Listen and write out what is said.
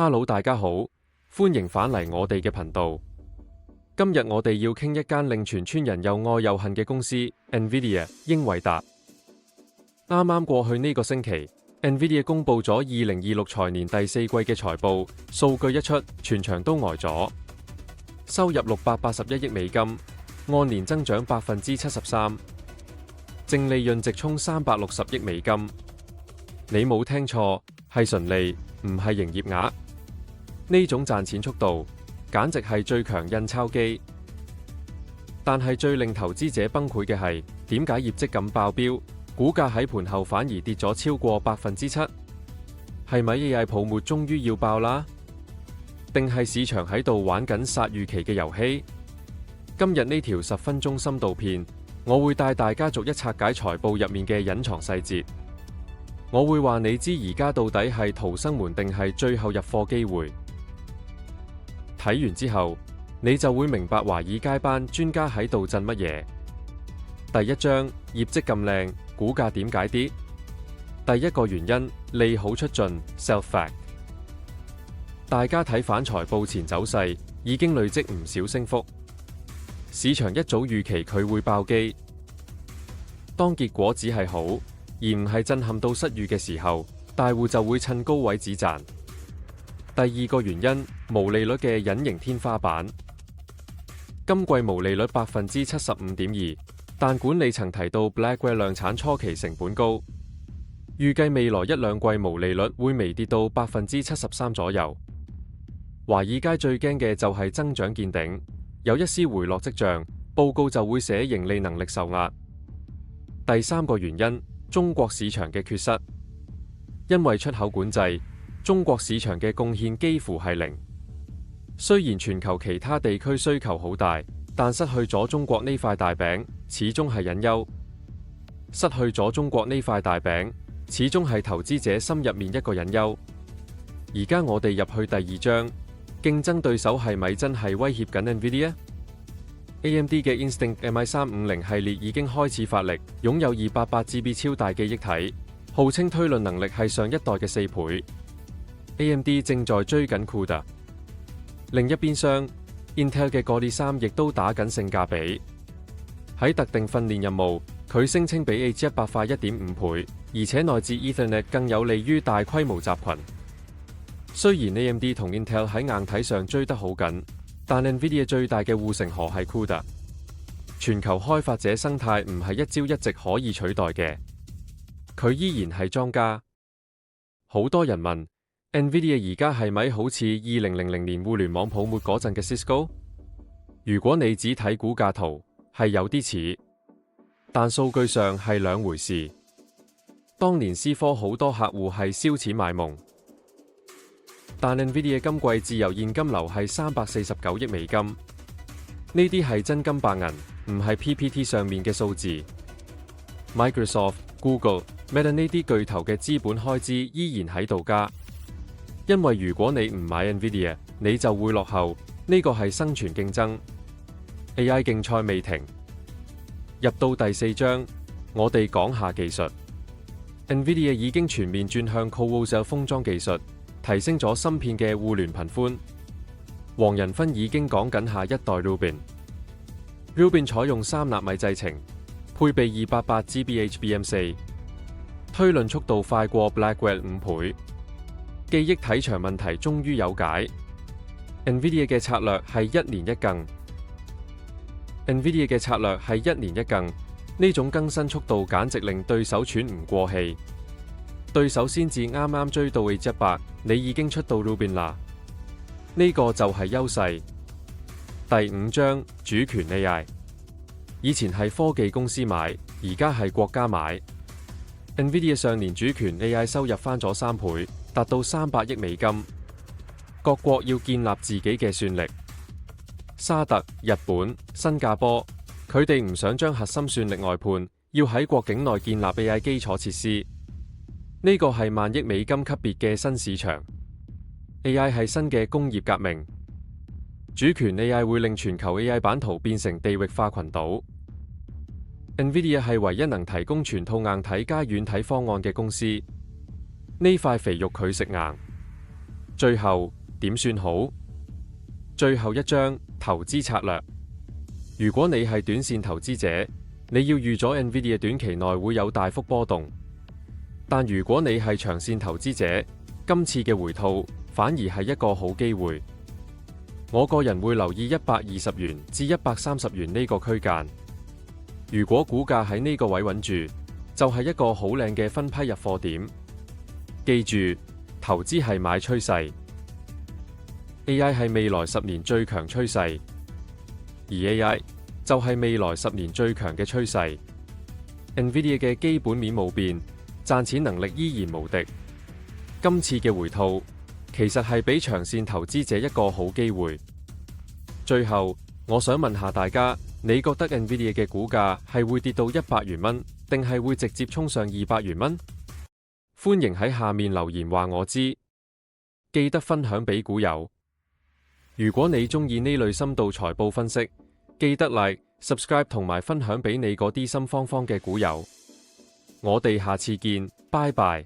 Hello，大家好，歡迎返嚟我哋嘅頻道。今日我哋要傾一間令全村人又愛又恨嘅公司 NVIDIA 英偉達。啱啱過去呢個星期 ，NVIDIA 公布咗2026財年第四季嘅財報，數據一出，全場都呆咗。收入681億美金，按年增長73%，淨利潤直衝360億美金。你冇聽錯，係純利，唔係營業額。呢種賺錢速度，簡直係最強印鈔機。但係最令投資者崩潰嘅係，點解業績咁爆標，股價喺盤後反而跌咗超過7%？係咪 AI 泡沫終於要爆啦？定係市場喺度玩緊殺預期嘅遊戲？今日呢條10分鐘深度片，我會帶大家逐一拆解財報入面嘅隱藏細節。我會話你知而家到底係逃生門定係最後入貨機會。睇完之後，你就會明白華爾街班專家喺度震乜嘢。第一章，業績咁靚，股價點解跌？第一個原因，利好出盡 ，sell fact。大家睇反財報前走勢，已經累積唔少升幅。市場一早預期佢會爆機，當結果只係好，而唔係震撼到失語嘅時候，大戶就會趁高位止賺。第二個原因，毛利率嘅隱形天花板。今季毛利率75.2%，但管理層提到 Blackwell 量產初期成本高，預計未來一兩季毛利率會微跌到73%左右。華爾街最驚嘅就係增長見頂，有一絲回落跡象，報告就會寫盈利能力受壓。第三個原因，中國市場嘅缺失，因為出口管制，中國市場嘅貢獻幾乎係零。雖然全球其他地區需求好大，但失去咗中國呢塊大餅，始終係隱憂。失去咗中國呢塊大餅，始終係投資者心入面一個隱憂。而家我哋入去第二章，競爭對手係咪真係威脅緊 NVIDIA？AMD 嘅 Instinct MI350 系列已經開始發力，擁有288GB 超大記憶體，號稱推論能力係上一代嘅4倍。AMD 正在追緊 CUDA。另一邊廂 ，Intel 嘅Core i3亦都打緊性價比。喺特定訓練任務，佢聲稱比 H100 快1.5倍，而且內置 Ethernet 更有利於大規模集群。雖然 AMD 同 Intel 喺硬體上追得好緊，但 NVIDIA 最大嘅護城河係 CUDA。全球開發者生態唔係一朝一夕可以取代嘅，佢依然係莊家。好多人問 NVIDIA 而家係咪好似2000年互聯網泡沫嗰陣嘅 Cisco？ 如果你只睇股價圖，係有啲似，但數據上係兩回事。當年思科好多客戶係燒錢買夢。但 NVIDIA 今季自由現金流係349億美金，呢啲係真金白銀，唔係 PPT 上面嘅數字。Microsoft、Google、Meta 呢啲巨頭嘅資本開支依然喺度加，因為如果你唔買 NVIDIA，你就會落後，呢個係生存競爭。AI 競賽未停，入到第四章，我哋講下技術。NVIDIA 已經全面轉向 CoWoS 封裝技術。提升咗芯片嘅互聯頻寬。黃仁勳已經講緊下一代 Rubin 採用3納米製程，配備288GB HBM4，推論速度快過 Blackwell 5倍，記憶體長問題終於有解。NVIDIA 嘅策略係一年一更。NVIDIA 嘅策略係一年一更，呢種更新速度簡直令對手喘唔過氣。對手先至啱啱追到 H100，你已經出到 Rubin 啦，呢個就係優勢。第五章，主權 AI， 以前係科技公司買，而家係國家買。NVIDIA 上年主權 AI 收入翻咗3倍，達到300億美金。各國要建立自己嘅算力，沙特、日本、新加坡，佢哋唔想將核心算力外判，要喺國境內建立 AI 基礎設施。呢個係萬億美金級別嘅新市場 ，AI 係新嘅工業革命。主權 AI 會令全球 AI 版圖變成地域化群島。NVIDIA 係唯一能提供全套硬體加軟體方案嘅公司。呢塊肥肉佢食硬。最後點算好？最後一章投資策略。如果你係短線投資者，你要預咗 NVIDIA 短期內會有大幅波動。但如果你係長線投資者，今次嘅回吐反而係一個好機會。我個人會留意120元至130元呢個區間。如果股價喺呢個位穩住，就係一個好靚嘅分批入貨點。記住，投資係買趨勢。AI 係未來10年最強趨勢，而 AI 就係未來10年最強嘅趨勢。NVIDIA 嘅基本面冇變，賺錢能力依然無敵。今次嘅回吐其實係俾長線投資者一個好機會。最後，我想問下大家，你覺得 NVIDIA 嘅股價係會跌到100元蚊，定係會直接衝上200元蚊？歡迎喺下面留言話我知，記得分享俾股友。如果你鍾意呢類深度財報分析，記得 Like、Subscribe 同埋分享俾你嗰啲心慌慌嘅股友。我哋下次見，拜拜。